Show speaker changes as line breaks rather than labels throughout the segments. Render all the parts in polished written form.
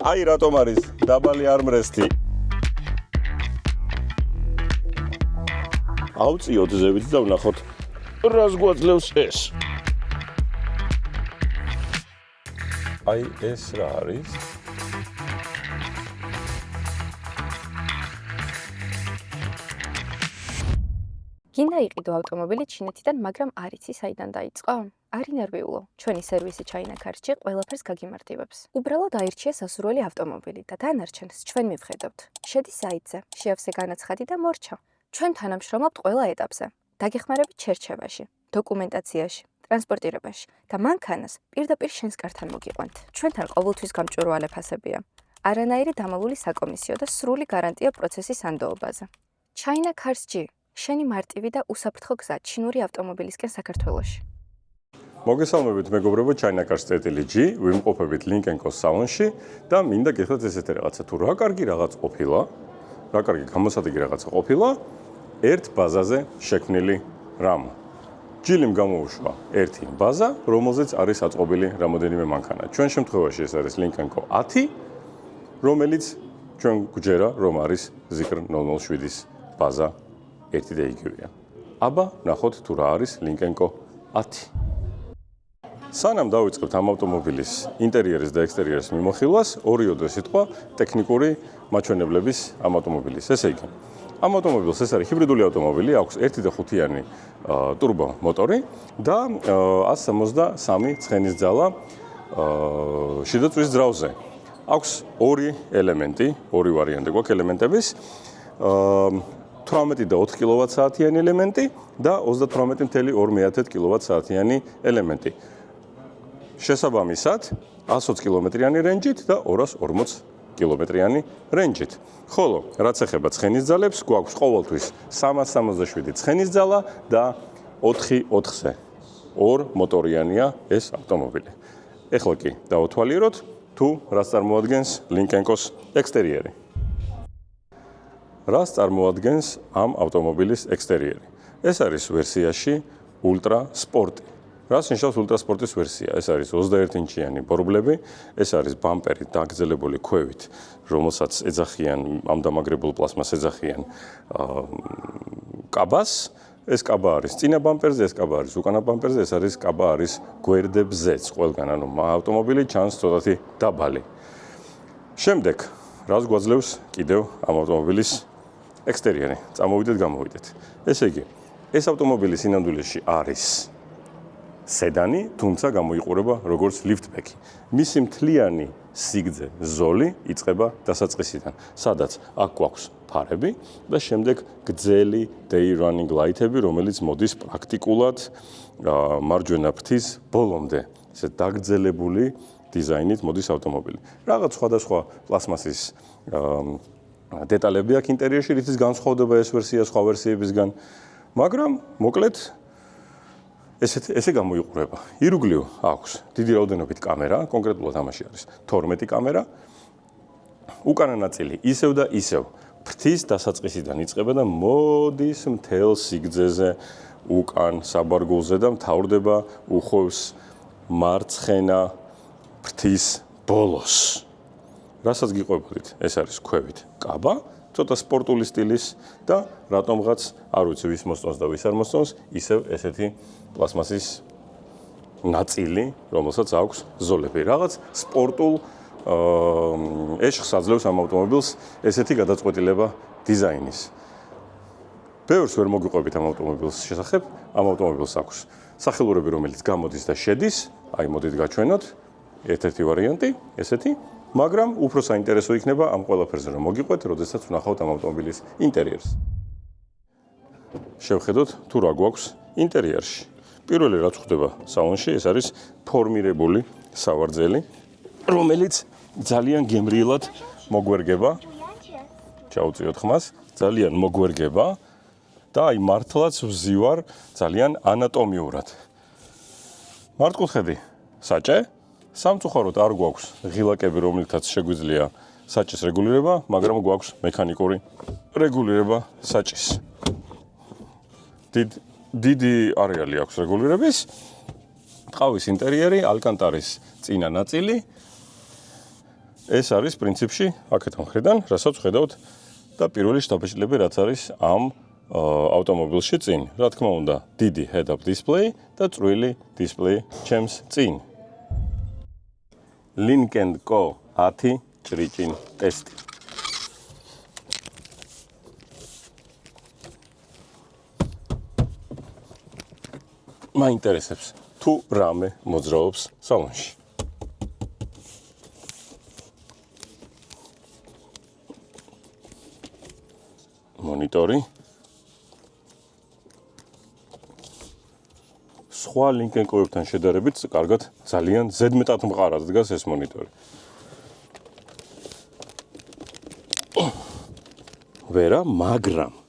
აი რატომ არის დაბალი armrest-ი. ავწიოთ ზევით და ვნახოთ რას გვაძლევს ეს. აი ეს რა არის?
გინდა იყიდო ავტომობილი ჩინეთიდან, მაგრამ არ იცი საიდან დაიწყო? არ ინერვიულო, ჩვენი სერვისი China Cars-ში ყველაფერს გაგიმარტივებს. უბრალოდ აირჩიე სასურველი ავტომობილი და დანარჩენს ჩვენ მივხედავთ. შედი საიტზე, შეავსე განაცხადი და მორჩა. ჩვენ თანამშრომლობთ ყველა ეტაპზე. დაგეხმარებით შერჩევაში, დოკუმენტაციაში, ტრანსპორტირებაში და მანქანას პირდაპირ შენს კართან მოგიყვანთ. ჩვენთან ყოველთვის გამჭვირვალე ფასებია. არანაირი დამალული საკომისიო და სრული გარანტია პროცესის ანდოობაზე. China Cars-ში შენი მარტივი და უსაფრთხო გზა ჩინური ავტომობილისკენ საქართველოში.
მოგესალმებით მეგობრებო, China Cars.G, ვიმყოფებით Link&Co სალონში და მინდა გითხრათ ესეთი რაღაცა, თუ რა კარგი რაღაც ყოფილა, რა კარგი გამოსადეგი რაღაცა ყოფილა, ერთ ბაზაზე შექმნილი რამ. ჯილიმ გამოუშვა ერთი ბაზა, რომელზეც არის აწყობილი რამოდენიმე მანქანა. ჩვენ შემთხვევაში ეს არის Link&Co 10, რომელიც ჩვენ გვჯერა, რომ არის Zikr 007-ის ბაზა ერთი და იგივეა. აბა, ნახოთ თუ რა არის Link&Co 10. სანამ დავიწყებთ ამ ავტომობილის ინტერიერის და ექსტერიერის მიმოხილვას, ორიოდვე სიტყვა ტექნიკური მაჩვენებლების ამ ავტომობილის. ესე იგი, ამ ავტომობილს ეს არის ჰიბრიდული ავტომობილი, აქვს 1.5-იანი ტურბო მოტორი და 173 ცხენის ძალა შიდა წვრის ძრავზე. აქვს ორი ელემენტი, ორი ვარიანტი გვაქვს ელემენტების. 18 და 4 კილოვატ-საათიანი ელემენტი და 38.2 კილოვატ-საათიანი ელემენტი. შესაბამისად 120 კილომეტრიანი რენჯით და 240 კილომეტრიანი რენჯით. ხოლო რაც ეხება ცხენის ძალებს, გვაქვს ყოველთვის 367 ცხენის ძალა და 4/4-ზე. ორ მოტორიანია ეს ავტომობილი. ეხლა კი დავთვალიეროთ თუ რას წარმოადგენს Link&Co-s ექსტერიერი. რას წარმოადგენს ამ ავტომობილის ექსტერიერი? ეს არის ვერსიაში Ultra Sport. რას ნიშნავს Ultra Sport-ის ვერსია? ეს არის 21 ინჩიანი ბორბლები, ეს არის ბამპერი დაგრძელებული ქვევით, რომელსაც ეძახიან ამ დამაგრებულ პლასმას ეძახიან კაბას. ეს კაბა არის წინა ბამპერზე, ეს კაბა არის უკანა ბამპერზე, ეს არის კაბა არის გვერდებზეც ყველგან, ანუ ავტომობილი ჩანს ცოტათი დაბალი. შემდეგ, რას გვაძლევს კიდევ ამ ავტომობილის ექსტერიერი? წამოვიდეთ, გამოვიდეთ. ესე იგი, ეს ავტომობილი სინამდვილეში არის სედანი, თუმცა გამოიყურება როგორც liftback-ი. მისი მთლიანი სიგრძე, ზოლი იწყება დასაწყისიდან, სადაც აქ გვაქვს ფარები და შემდეგ გრძელი day running light-ები, რომელიც მოდის პრაქტიკულად მარჯვენა ფრთის ბოლომდე. ესე დაგრძელებული დიზაინით მოდის ავტომობილი. რაღაც სხვადასხვა პლასმასის დეტალები აქვს ინტერიერში, რითიც განსხვავდება ეს ვერსია სხვა ვერსიებისგან, მაგრამ მოკლედ ესე გამოიყურება. ირგვლივ აქვს დიდი რაოდენობით კამერა, კონკრეტულად ამაში არის 12 კამერა. უკანა ნაწილი ისევ და ისევ ფრთის დასაწყისიდან იწყება და მოდის მთელ სიგრძეზე უკან საბარგულზე და მთავრდება უხვევს მარცხენა ფრთის ბოლოს. რასაც გიყვებოდით, ეს არის ქვევით კაბა, ცოტა სპორტული სტილის და რატომღაც არ ვიცი ვის მოსწონს და ვის არ მოსწონს, ისევ ესეთი პლასმასის ნაწილი, რომელსაც აქვს ზოლები. რაღაც სპორტულ ეშხს აძლევს ამ ავტომობილს ესეთი გადაწყვეტილება დიზაინის. ბევრს ვერ მოგიყვებით ამ ავტომობილს შესახებ, ამ ავტომობილს აქვს სახელურები, რომელიც გამოდის და შედის, აი მოდით გაჩვენოთ, ერთ-ერთი ვარიანტი, ესეთი, მაგრამ უფრო საინტერესო იქნება ამ ყველაფერზე რომ მოგიყვეთ, როდესაც ვნახავთ ამ ავტომობილის ინტერიერს. შევხედოთ თუ რა გვაქვს ინტერიერში. პირველი რაც ხდება სალონში, ეს არის ფორმირებული სავარძელი, რომელიც ძალიან გემრიელად მოგვერგება. ჩაუწიოთ ხმას, ძალიან მოგვერგება და აი მართლაც ვზივარ ძალიან ანატომიურად. მართკუთხედი საჭე, სამწუხაროდ არ გვაქვს ღილაკები, რომლითაც შეგვიძლია საჭის რეგულირება, მაგრამ გვაქვს მექანიკური რეგულირება საჭის. დიდი არეალი აქვს რეგულირების. ტყავის ინტერიერი, ალკანტარის წინა ნაწილი ეს არის პრინციპში აქეთ მხრიდან, რასაც ხედავთ და პირველი შთაბეჭდილება რაც არის ამ ავტომობილში წინ. რა თქმა უნდა, დიდი head-up display და წვრილი display ჩემს წინ. Lynk & Co 10 ჭრიჭინ ტესტი. მაინტერესებს თუ რამე მოძრაობს სალონში. მონიტორი. სხვა Lynk & Co-ებთან შედარებით კარგად ძალიან ზედმეტად მყარად დგას ეს მონიტორი. ვერა, მაგრამ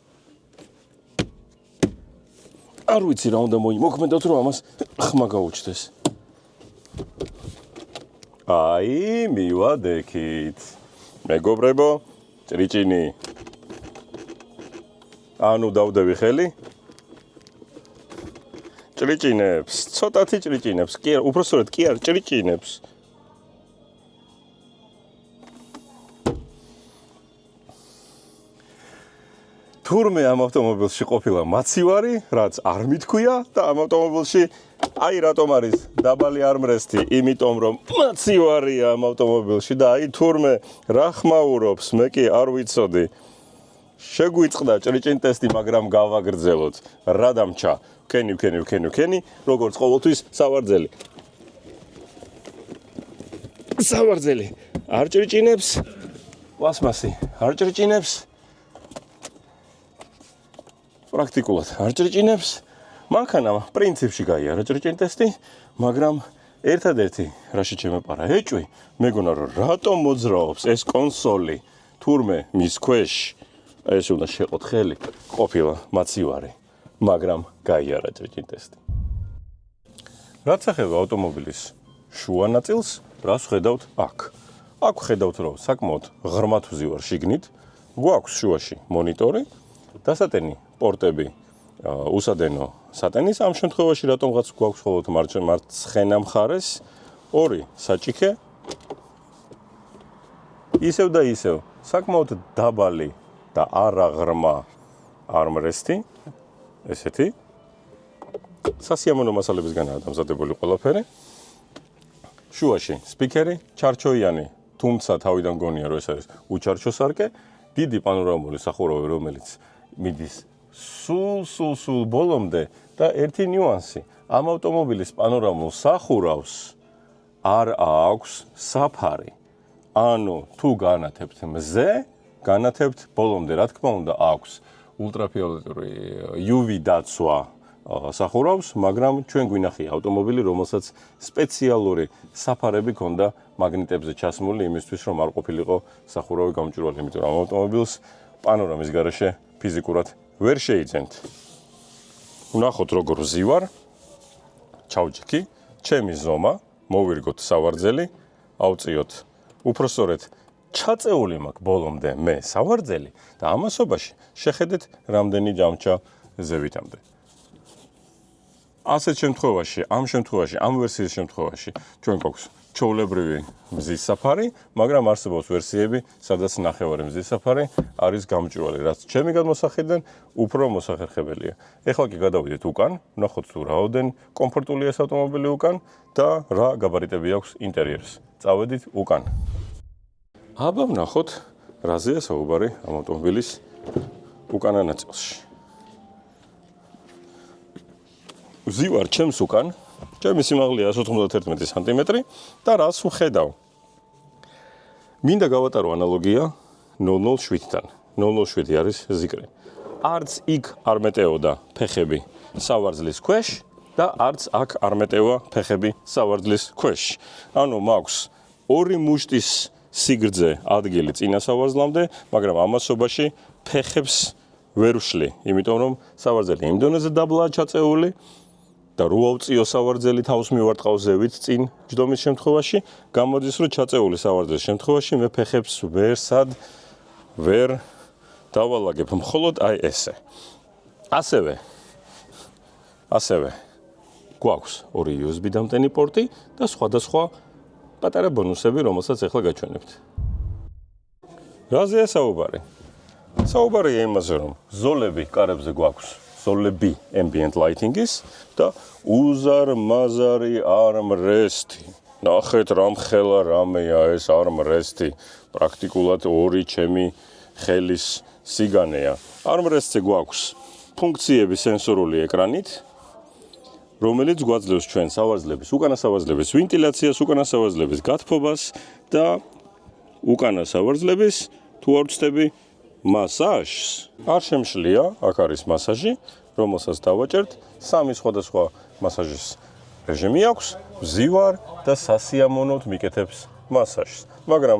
არ ვიცი რა უნდა მოიმოქმედოთ, რომ ამას ხმა გაუჩნდეს. აი, მივადექით. მეგობრებო, ჭრიჭინი. ანუ დავდები ხელი. ჭრიჭინებს, ცოტათი ჭრიჭინებს, კი არა, უпростоრად კი არა, ჭრიჭინებს. თურმე ამ ავტომობილში ყოფილა მაცივარი, რაც არ მithქვია და ამ ავტომობილში აი რატომ არის დაბალი armrest-ი, იმიტომ რომ მაცივარია ამ ავტომობილში და აი თურმე რა ხმაურობს, მე კი არ ვიცოდი. შეგვიწყდა ჭრიჭინ ტესტი, მაგრამ გავაგრძელოთ. რა დამჩა? ვქენი, როგორც ყოველთვის სავარძელი. სავარძელი არ ჭრიჭინებს, პლასმასი არ ჭრიჭინებს. პრაქტიკულად არ ჭრიჭინებს. მანქანა პრინციპში გაიარა ჭრიჭინ ტესტი, მაგრამ ერთადერთი რაში ჩემეპარა ეჭვი, მეგონა რომ რატომ მოძრაობს ეს კონსოლი, თურმე მის ქვეშ ეს უნდა შეყოთ ხელი, ყოფილა მაცივარი, მაგრამ გაიარა ჭრიჭინ ტესტი. რაც ეხება ავტომობილის შუა ნაწილს, რას ხედავთ აქ? აქ ხედავთ რომ საკმაოდ ღრმად ვზივარ შიგნით, გვაქვს შუაში მონიტორი, დასატენი პორტები უსადენო სატენის ამ შემთხვევაში რატომღაც გვაქვს ხოლმე მარცხენა მხარეს ორი საჭიქე ისევ და ისევ საკმაოდ დაბალი და არაღრმა armrest-ი ესეთი სასიამოვნო მასალებისგანაა დამზადებული ყველაფერი შუაში სპიკერი ჩარჩოიანი თუმცა თავიდან გონია რომ ეს არის უჩარჩო სარკე დიდი პანორამული სახურავი რომელიც მიდის სულ ბოლომდე და ერთი ნიუანსი ამ ავტომობილის პანორამულ სახურავს არ აქვს საფარი ანუ თუ განათებთ მზე განათებთ ბოლომდე რა თქმა უნდა აქვს ულტრაფიოლეტური UV დაცვა სახურავს მაგრამ ჩვენ გვინახია ავტომობილი რომელსაც სპეციალური საფარები ქონდა მაგნიტებზე ჩასმული იმისთვის რომ არ ყოფილიყო სახურავი გამჭვირვალე იმიტომ რომ ავტომობილს პანორამის გარეშე ფიზიკურად ვერ შეიძენთ. ვნახოთ როგორ ვზივარ. ჩავჯიქი, ჩემი ზომა, მოვირგოთ სავარძელი, ავწიოთ. უпростоრედ ჩაწეული მაქვს ბოლომდე მე სავარძელი და ამასობაში შეხედეთ რამდენი ჯამჭა ზევითამდე. ასეთ შემთხვევაში, ამ ვერსიის შემთხვევაში ჩვენ გვაქვს ჩოვლებრივი მზის საფარი, მაგრამ არსებობს ვერსიები, სადაც ნახევარი მზის საფარი არის გამჭვირვალე, რაც ჩემი გადმოსახედიდან უფრო მოსახერხებელია. ეხლა კი გადავიდეთ უკან, ვნახოთ თუ რაოდენ კომფორტულია ეს ავტომობილი უკან და რა გაბარიტები აქვს ინტერიერს. წავედით უკან. აბა ვნახოთ, რაზეა საუბარი ამ ავტომობილის უკანა ნაწილში. ვზივარ ჩემს უკან. ჩემი სიმაღლეა 191 სანტიმეტრი და რას ვხედავ? მინდა გავატარო ანალოგია 007-თან. 007 არის ზიკრი. არც იქ არ მეტეოდა ფეხები სავარძლის ქვეშ და არც აქ არ მეტევა ფეხები სავარძლის ქვეშ. ანუ მაქვს ორი მუშტის სიგრძე ადგილი წინა სავარძლამდე, მაგრამ ამასობაში ფეხებს ვერ ვშლი, იმიტომ რომ სავარძელი იმ დონეზე დაბლაა ჩაწეული და რო ავწიო სავარძელი თავს მივარტყავ ზევით წინ ჯდომის შემთხვევაში, გამოდის რომ ჩაწეული სავარძლის შემთხვევაში მე ფეხებს ვერ დავალაგებ, მხოლოდ აი ესე. ასევე გვაქვს ორი USB დამტენი პორტი და სხვადასხვა პატარა ბონუსები, რომელსაც ახლა გაჩვენებთ. რაზეა საუბარი? საუბარია იმაზე, რომ ზოლები კარებზე გვაქვს, ზოლები ambient lighting-ის და უზარმაზარი armrest-ი. ნახეთ რამ ხელა რამეა ეს armrest-ი, პრაქტიკულად ორი ჩემი ხელის სიგანეა. armrest-ზე გვაქვს ფუნქციები სენსორული ეკრანით, რომელიც გვაძლევს ჩვენ სავარძლების, უკანა სავარძლების ვენტილაციას, უკანა სავარძლების გათბობას და უკანა სავარძლების თუ არ ვწდები მასაჟს. არ შემშლია, აქ არის მასაჟი, რომელსაც დავაჭერთ, 3 სხვადასხვა მასაჟის რეჟიმი აქვს, ვზივარ და სასიამოვნოდ მიკეთებს მასაჟს. მაგრამ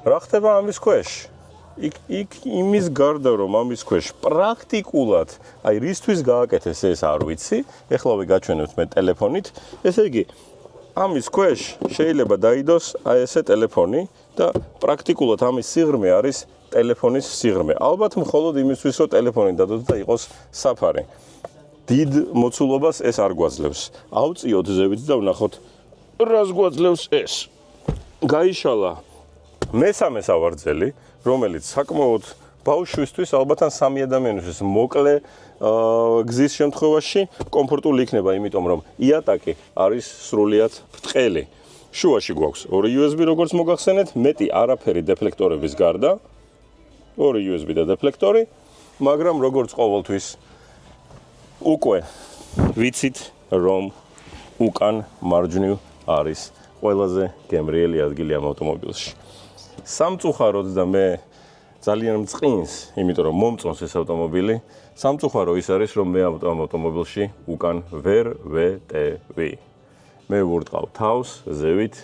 რა ხდება ამის ქვეშ? იქ იმის გარდა რომ ამის ქვეშ პრაქტიკულად, აი რისთვის გააკეთეს ეს არ ვიცი, ეხლავე გაჩვენებთ მე ტელეფონით, ესე იგი ამის ქვეშ შეიძლება დაიდოს აი ესე ტელეფონი და პრაქტიკულად ამის სიღრმე არის ტელეფონის სიღრმე. ალბათ მხოლოდ იმისთვის რომ ტელეფონი დადოთ და იყოს საფარი. დიდ მოცულობას ეს არ გვაძლევს. ავწიოთ ზევით და ვნახოთ რას გვაძლევს ეს. გაიშალა მესამე სავარძელი, რომელიც საკმაოდ ბავშვისთვის, ალბათ ან 3 ადამიანისთვის მოკლე გზის შემთხვევაში კომფორტული იქნება, იმიტომ რომ იატაკი არის სრულიად ბრტყელი. შუაში გვაქვს 2 USB როგორც მოგახსენეთ, მეტი არაფერი დეფლექტორების გარდა, 2 USB და დეფლექტორი, მაგრამ როგორც ყოველთვის უკვე ვიცით, რომ უკან მარჯვნივ არის ყველაზე გემრიელი ადგილი ამ ავტომობილში. სამწუხაროდ და მე ძალიან მწყინს, იმიტომ რომ მომწონს ეს ავტომობილი, სამწუხარო ის არის, რომ მე ამ ავტომობილში უკან ვერ ვეტევი. მე ვურტყავ თავს ზევით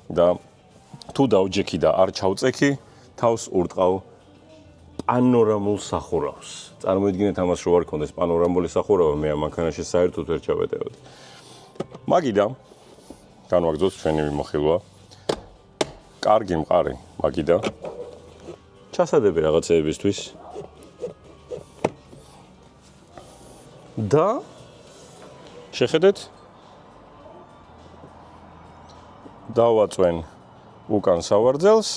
და თუ დავჯექი და არ ჩავწექი, თავს ურტყავ პანორამულ სახურავს. წარმოიდგინეთ ამას რო არ ქონდეს პანორამული სახურავი, მე ამ მანქანაში საერთოდ ვერ ჩავეტევოდი. მაგიდან განვაგრძოთ ჩვენი მიმოხილვა. კარგი მყარი მაგიდა. ჩასადები რაღაცეებისთვის. და შეხედეთ დავაწვენ უკან სავარძელს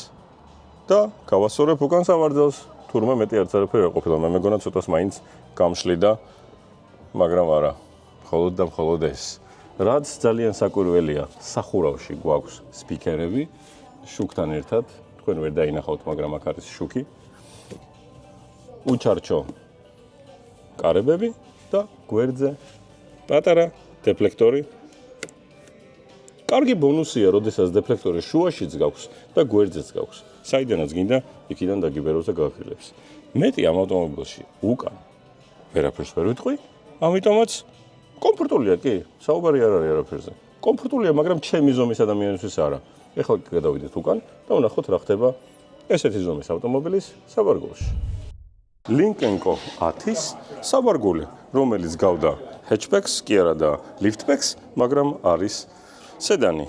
და გავასწორებ უკან სავარძელს. თურმე მეტი არც არაფერი არ ყოფილა, მე მეგონა ცოტას მაინც გამშლიდა, მაგრამ არა, მხოლოდ და მხოლოდ ეს. რაც ძალიან საკვირველია, სახურავში გვაქვს სპიკერები, შუქთან ერთად, თქვენ ვერ დაინახავთ, მაგრამ აქ არის შუქი. უჩარჩო კარებები და გვერდზე პატარა დეფლექტორი. კარგი ბონუსია, როდესაც დეფლექტორი შუაშიც გაქვს და გვერდზეც გაქვს. საიდანაც გინდა, იქიდან დაგიბეროს და გააქრილებს. მეტი ამ ავტომობილში უკან ვერაფერს ვერ ვიტყვი, ამიტომაც კომფორტულია, კი, საუბარი არ არის არაფერზე. კომფორტულია, მაგრამ ჩემი ზომის ადამიანისთვის არა. ეხლა გადავიდეთ უკან და ვნახოთ რა ხდება ესეთი ზომის ავტომობილის საბარგულში. Lynk&Co 10-ის საბარგული, რომელიც გავდა hatchbacks, კი არა და liftbacks, მაგრამ არის სედანი.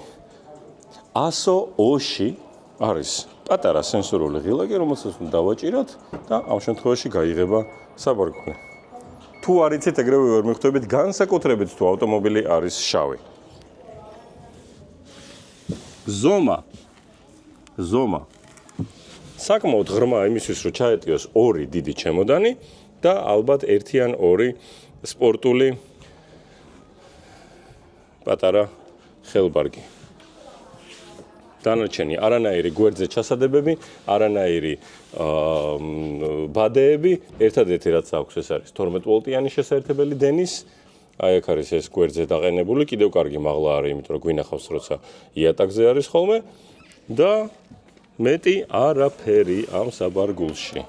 ASO O-ში არის პატარა სენსორული ღილაკი, რომელსაც დავაჭიროთ და ამ შემთხვევაში გაიღება საბარგული. თუ არ იცით, ეგრევე ვერ მიხვდებით, განსაკუთრებით თუ ავტომობილი არის შავი. ზომა. საკმაოდ ღრმა იმისთვის, რომ ჩაეტიოს 2 დიდი ჩემოდანი და ალბათ 1 ან 2 სპორტული პატარა ხელბარგი. დანარჩენი არანაირი გვერდზე ჩასადებები, არანაირი ბადეები, ერთადერთი რაც აქვს ეს არის 12 ვოლტიანი შესაერთებელი დენის. აი აქ არის ეს გვერდზე დაყენებული, კიდევ კარგი მაღლა არის, იმიტომ რომ გვინახავს, როცა იატაკზე არის ხოლმე და მეტი არაფერი ამ საბარგულში.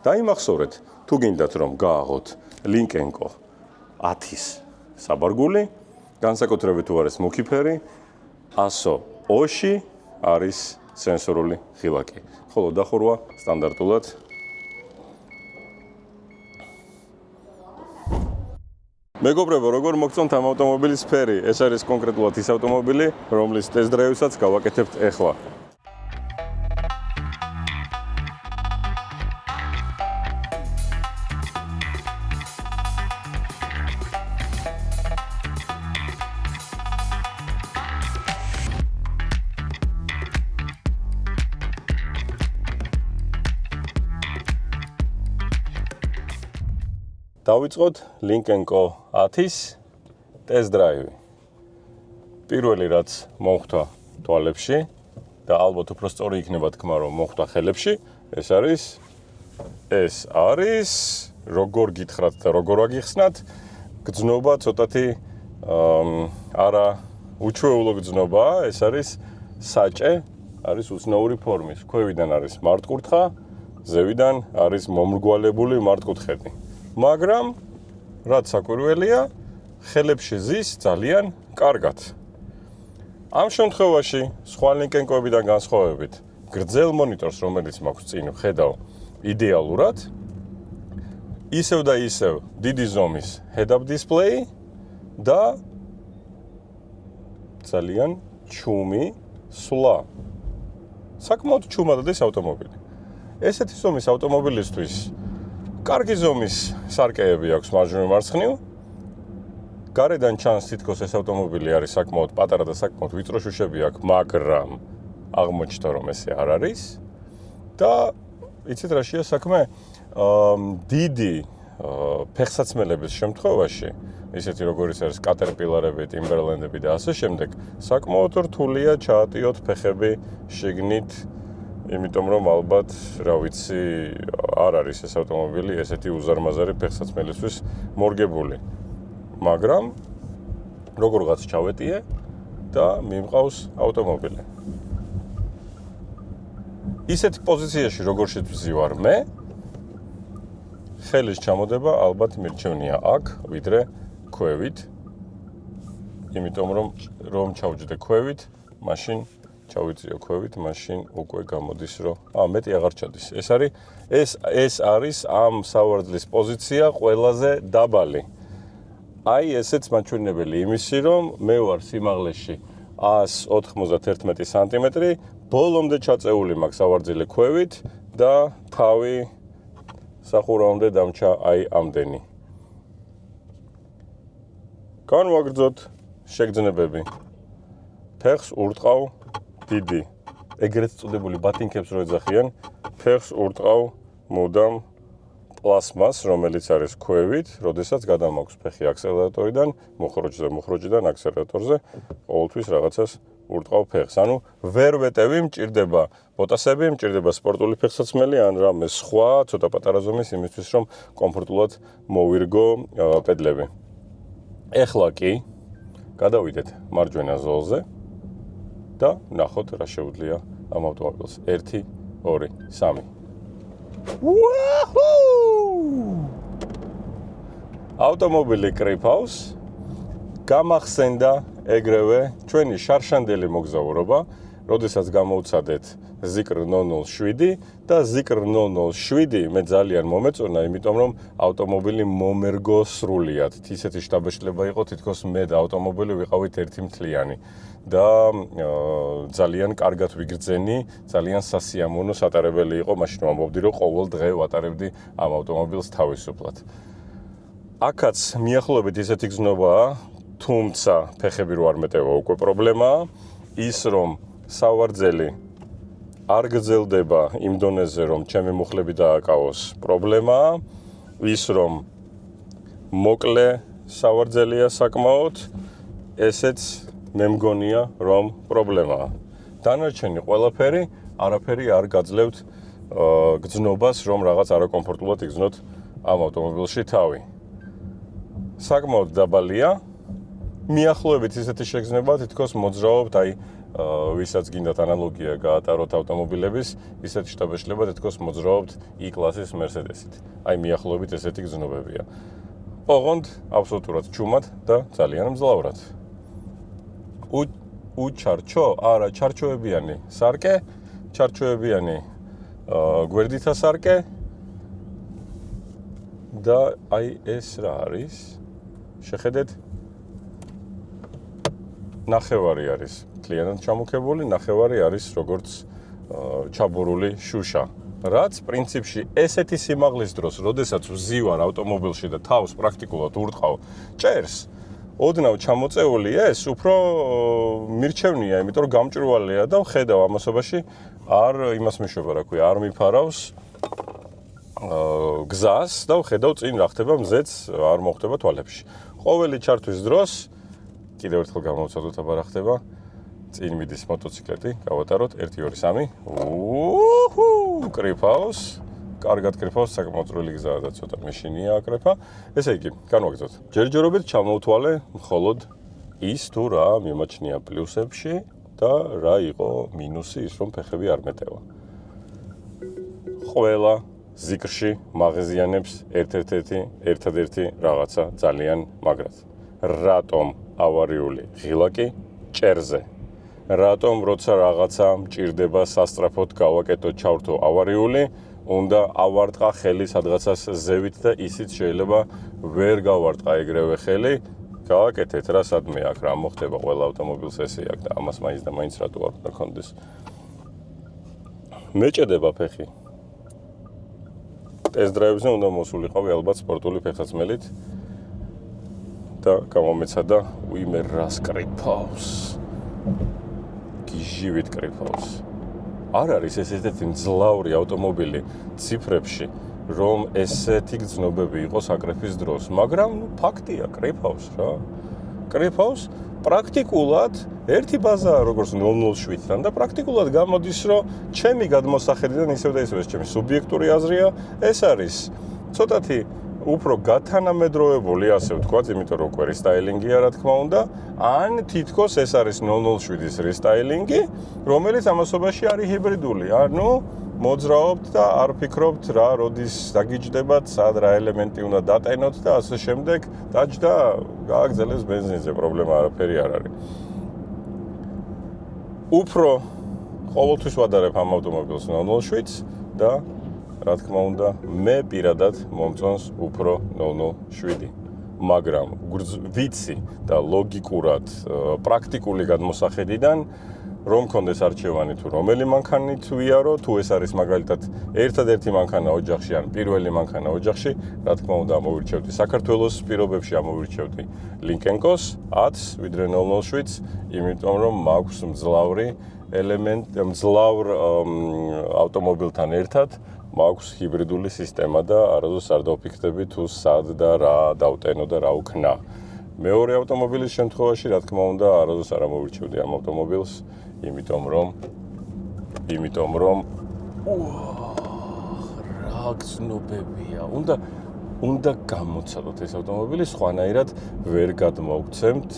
დაიმახსოვრეთ, თუ გინდათ რომ გააღოთ Lynk&Co 10-ის საბარგული, განსაკუთრებით თუ არის მუქი ფერი, ASO O-ში არის სენსორული ღილაკი. ხოლო დახურვა სტანდარტულად მეგობრებო, როგორ მოგწონთ ამ ავტომობილის ფერი? ეს არის კონკრეტულად ის ავტომობილი, რომლის ტესტ-დრაივსაც გავაკეთებთ ახლა. დავიწყოთ Link&Co 10-ის test drive. პირველი რაც მომხდა თვალებში და ალბათ უფრო სწორი იქნება თქმა რომ მომხდა ხელებში, ეს არის როგორ გითხრათ და როგორ ვაგიხსნათ, გრძნობა ცოტათი არა უჩვეულო გრძნობაა, ეს არის საჭე, არის უცნაური ფორმის. ქვევიდან არის მართკუთხა, ზევიდან არის მომრგვალებული მართკუთხედი. მაგრამ რაც საკვირველია, ხელებში ზის ძალიან კარგად. ამ შემთხვევაში, სხვა Link&Co-ებიდან განსხვავებით, გრძელ მონიტორს, რომელიც მაქვს წინ, ვხედავ იდეალურად. ისევ და ისევ დიდი ზომის head-up display და ძალიან ჩუმი სვლა. საკმაოდ ჩუმად არის ავტომობილი. ესეთი ზომის ავტომობილისთვის კარგი ზომის სარკეები აქვს მარჯვნივ მარცხნივ. გარედან ჩანს თითქოს ეს ავტომობილი არის საკმაოდ პატარა და საკმაოდ ვიწრო შუშები აქვს, მაგრამ აღმოჩნდა რომ ესე არ არის. და იცით რა შეა საქმე? დიდი ფეხსაცმელების შემთხვევაში, ისეთი როგორიც არის კატერპილარები, ტიმბერლენდები და ასე შემდეგ, საკმაოდ რთულია ჩაატიოთ ფეხები შიგნით, იმიტომ რომ ალბათ, რა ვიცი, არ არის ეს ავტომობილი ესეთი უზარმაზარი ფეხსაცმელისთვის მორგებული. მაგრამ როგორღაც ჩავეტიე და მიმყავს ავტომობილი. ისეთ პოზიციაში როგორ შეგვიზივარ მე, ხელის ჩამოდება ალბათ მირჩევნია აქ, ვიდრე ქვევით. იმიტომ რომ ჩავჯდე ქვევით, მაშინ ჩავიწიო ქვევით, მაშინ უკვე გამოდის რომ მეტი აღარ ჩადის. ეს არის ამ სავარძლის პოზიცია ყველაზე დაბალი. აი ესეც მაჩვენებელი იმისი რომ მე ვარ სიმაღლეში 191 სანტიმეტრი, ბოლომდე ჩაწეული მაქვს სავარძელი ქვევით და თავი სახურავამდე დამჩა აი ამდენი. განვაგრძოთ შეგრძნებები. ფეხს ურტყავ დიდი, ეგრეთ წოდებული ბათინკებს რო ეძახიან, ფეხს ურტყავ მუდამ პლასმას, რომელიც არის ქვევით, როდესაც გადამაქვს ფეხი აქსელერატორიდან, მუხროჭიდან აქსელერატორზე, ყოველთვის რაღაცას ურტყავ ფეხს. ანუ ვერ ვეტევი, მჭირდება ბოტასები, მჭირდება სპორტული ფეხსაცმელი ან რამე სხვა, ცოტა პატარა ზომის იმისთვის, რომ კომფორტულად მოვირგო პედლები. ეხლა კი გადავიდეთ მარჯვენა ზოლზე და ნახოთ რა შეუძლია ამ ავტომობილს. 1, 2, 3. ავტომობილი კრიფავს, გამახსენდა ეგრევე ჩვენი შარშანდელი მოგზაურობა, როდესაც გამოვცადეთ Zikr 007 და Zikr 007 მე ძალიან მომეწონა, იმიტომ რომ ავტომობილი მომერგო სრულიად. ისეთი შთაბეჭდილება იყო, თითქოს მე და ავტომობილი ვიყავით ერთი მთლიანი და ძალიან კარგად ვიგრძენი, ძალიან სასიამოვნო სატარებელი იყო, მაშინ ვამბობდი, რომ ყოველ დღე ვატარებდი ამ ავტომობილს თავისუფლად. აქაც მიახლოებით ისეთი გზნობაა, თუმცა ფეხები რო არ მეტევა უკვე პრობლემაა, ის რომ სავარძელი არ გრძელდება იმ დონეზე, რომ ჩემი მუხლები დააკავოს, პრობლემაა, ის რომ მოკლე სავარძელია საკმაოდ, ესეც მე მგონია, რომ პრობლემაა. დანარჩენი ყველაფერი, არაფერი არ გაძლევთ გრძნობას, რომ რაღაც არაკომფორტულად იგრძნოთ ამ ავტომობილში თავი. საკმაოდ დაბალია, მიახლოებით ისეთი შეგრძნება, თითქოს მოძრაობთ, აი ვისაც გინდათ ანალოგია გაატაროთ ავტომობილების, ისეთი შთაბეჭდილება თითქოს მოძრაობთ E-კლასის Mercedes-ით. აი მიახლოებით ესეთი გრძნობებია. ოღონდ აბსოლუტურად ჩუმად და ძალიან მძლავრად. უჩარჩო, არა, ჩარჩოებიანი სარკე, ჩარჩოებიანი გვერდითა სარკე და აი ეს რა არის? შეხედეთ, ნახევარი არის მთლიანად ჩამოქებული, ნახევარი არის როგორც ჩაბურული შუშა. რაც პრინციპში ესეთი სიმაღლის დროს, როდესაც ვზივარ ავტომობილში და თავს პრაქტიკულად ურტყავ ჭერს, ოდნავ ჩამოწეული ეს უფრო მირჩევნია, იმიტომ რომ გამჭვირვალეა და ვხედავ ამასობაში არ იმას მეშვება, რა ქვია, არ მიფარავს გზას და ვხედავ წინ რა ხდება მზეც არ მოხდება თვალებში. ყოველი ჩართვის დროს კიდევ ერთხელ გამოვცადოთ აბა რა ხდება. წინ მიდის მოტოციკლეტი, გავატაროთ 1 2 3. კრიფავს. კარგად კრიფავს, საკმაოდ წვრილი გზაა და ცოტა მეშინია აკრეფა. ესე იგი, განვაგრძოთ. ჯერჯერობით ჩამოვთვალე მხოლოდ ის თუ რა მიმაჩნია პლუსებში და რა იყო მინუსი ის რომ ფეხები არ მეტევა. ყველა ზიკრში მაღაზიანებს ერთადერთი რაღაცა ძალიან მაგრად. რატომ ავარიული ღილაკი ჭერზე? რატომ როცა რაღაცა მჭირდება სასტრაფოდ გავაკეთო ჩავრთო ავარიული, უნდა ავარტყა ხელი სადღაცას ზევით და ისიც შეიძლება ვერ გავარტყა ეგრევე ხელი. გავაკეთეთ რა სადმე აქ რა მოხდება ყველა ავტომობილს ესე აქ და ამას მაინც და მაინც რატო არ უნდა კონდეს. მეჭედება ფეხი. ტესტ-დრაივზე უნდა მოსულიყავი ალბათ სპორტული ფეხსაცმელით და გამომეცადა უიმე რას კრიფავს. გიჟივით კრიფავს. არ არის ესეთი მძლავრი ავტომობილი ციფრებში, რომ ესეთი გრძნობები იყოს აკრეფის დროს, მაგრამ ფაქტია, კრიფავს რა. კრიფავს პრაქტიკულად ერთი ბაზაა როგორც 007-დან და პრაქტიკულად გამოდის, რომ ჩემი გადმოსახედიდან ისევ და ისევ ეს ჩემი სუბიექტური აზრია, ეს არის ცოტათი უფრო გათანამედროვებული, ასე ვთქვათ, იმიტომ რომ უკვე რესტაილინგია, რა თქმა უნდა, ან თითქოს ეს არის 007-ის რესტაილინგი, რომელიც ამასობაში არის ჰიბრიდული. ანუ მოძრაობთ და არ ფიქრობთ რა, როდის დაგიჯდებათ, სად რა ელემენტი უნდა დატენოთ და ასე შემდეგ, დაჯდა, გააგზელებს ბენზინზე, პრობლემა არაფერი არ არის. უფრო ყოველთვის ვადარებ ამ ავტომობილს 007-ს და რა თქმა უნდა, მე პირადად მომწონს უფრო 007. მაგრამ ვიცი და ლოგიკურად, პრაქტიკული გადმოსახედიდან, რომ კონდეს არჩევანი თუ რომელი მანქანით ვიარო, თუ ეს არის მაგალითად ერთადერთი მანქანა ოჯახში ან პირველი მანქანა ოჯახში, რა თქმა უნდა, ამოვირჩევდი საქართველოს პირობებში ამოვირჩევდი ლინკენკოს 10-ს ვიდრე 007-ს, იმიტომ რომ მაქვს მძლავრი ელემენტი, მძლავრ ავტომობილთან ერთად მაქვს ჰიბრიდული სისტემა და არასდროს არ დავფიქრდები თუ სად და რა დავტენო და რა ვქნა. მეორე ავტომობილის შემთხვევაში, რა თქმა უნდა, არასდროს არ ამოვირჩევდი ამ ავტომობილს, იმიტომ რომ რა გზნობებია. უნდა გამოცადოთ ეს ავტომობილი, სხვანაირად ვერ გადმოვცემთ,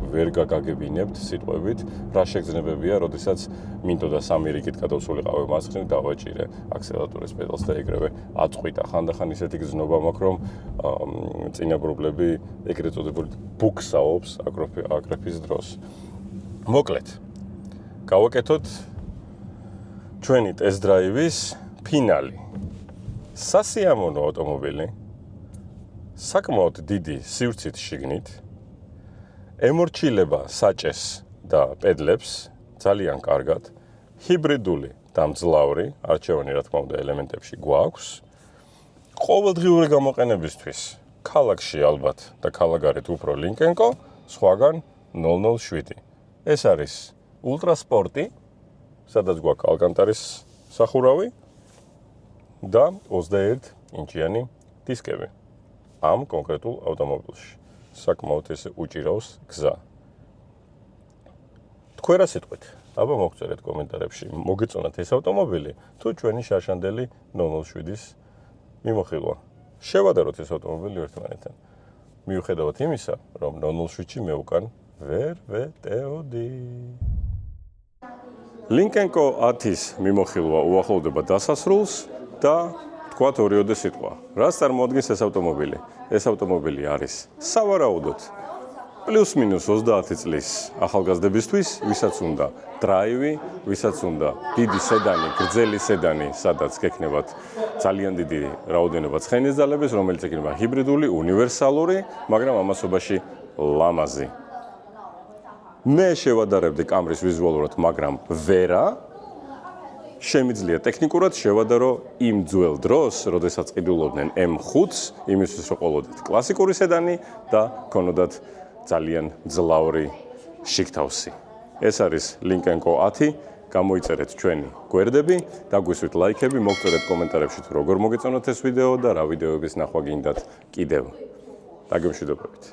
ვერ გაგაგებინებთ სიტყვებით, რა შეგრძნებებია, როდესაც მინდოდა 3 რიგით გადავსულიყავი მასხნით, დავაჭირე აქსელერატორის პედალს და ეგრევე აწყვიტა. ხანდახან ისეთი გზნობა მაქვს, რომ წინაპრობლები ეგრეთ წოდებული ბუქსაობს აკრეფის დროს. მოკლედ, გავაკეთოთ ჩვენი ტესტ-დრაივის ფინალი. სასიამოვნო ავტომობილი, საკმაოდ დიდი სივრცით შიგნით, ემორჩილება საჭეს და პედლებს ძალიან კარგად, ჰიბრიდული და მძლავრი, არჩევანი რა თქმა უნდა ელემენტებში გვაქვს. ყოველდღიური გამოყენებისთვის ქალაქში ალბათ და ქალაქგარეთ უფრო ლინკენკო, სხვაგან 007. ეს არის ულტრასპორტი, სადაც გვაქვს ალკანტარის სახურავი და 21 ინჩიანი დისკები. ამ კონკრეტულ ავტომობილში. საკმაოდ ესე უჭირავს გზა. თქვენ რა სიტყვით? აბა მოგწერეთ კომენტარებში. მოგეწონათ ეს ავტომობილი თუ ჩვენი შარშანდელი 007-ის მიმოხილვა. შევადაროთ ეს ავტომობილი ერთმანეთთან. მიუხედავად იმისა, რომ 007-ში მე უკან ვერ ვეტეოდი. ლინკენკო 10-ის მიმოხილვა უახლოვდება დასასრულს და თქვათ ორიოდე სიტყვა. რას წარმოადგენს ეს ავტომობილი? ეს ავტომობილი არის სავარაუდოდ პლუს-მინუს 30 წლის ახალგაზრდებისთვის, ვისაც უნდა დრაივი, ვისაც უნდა დიდი სედანი, გრძელი სედანი, სადაც გექნებათ ძალიან დიდი რაოდენობა ცხენის ძალების, რომელიც იქნება ჰიბრიდული, უნივერსალური, მაგრამ ამასობაში ლამაზი. მე შევადარებდი კამრის ვიზუალურად, მაგრამ ვერა. შემიძლია ტექნიკურად შევადარო იმ ძველ დროს, როდესაც ყიდულობდნენ M5-ს, იმისთვის რომ ყოლოდეთ კლასიკური სედანი და ქონოდათ ძალიან მძლავრი შიგთავსი. ეს არის ლინკენკო 10 გამოიწერეთ ჩვენი გვერდები, დაგვისვით ლაიქები, მოგწერეთ კომენტარებში თუ როგორ მოგეწონათ ეს ვიდეო და რა ვიდეოების ნახვა გინდათ კიდევ. დაგემშვიდობებით.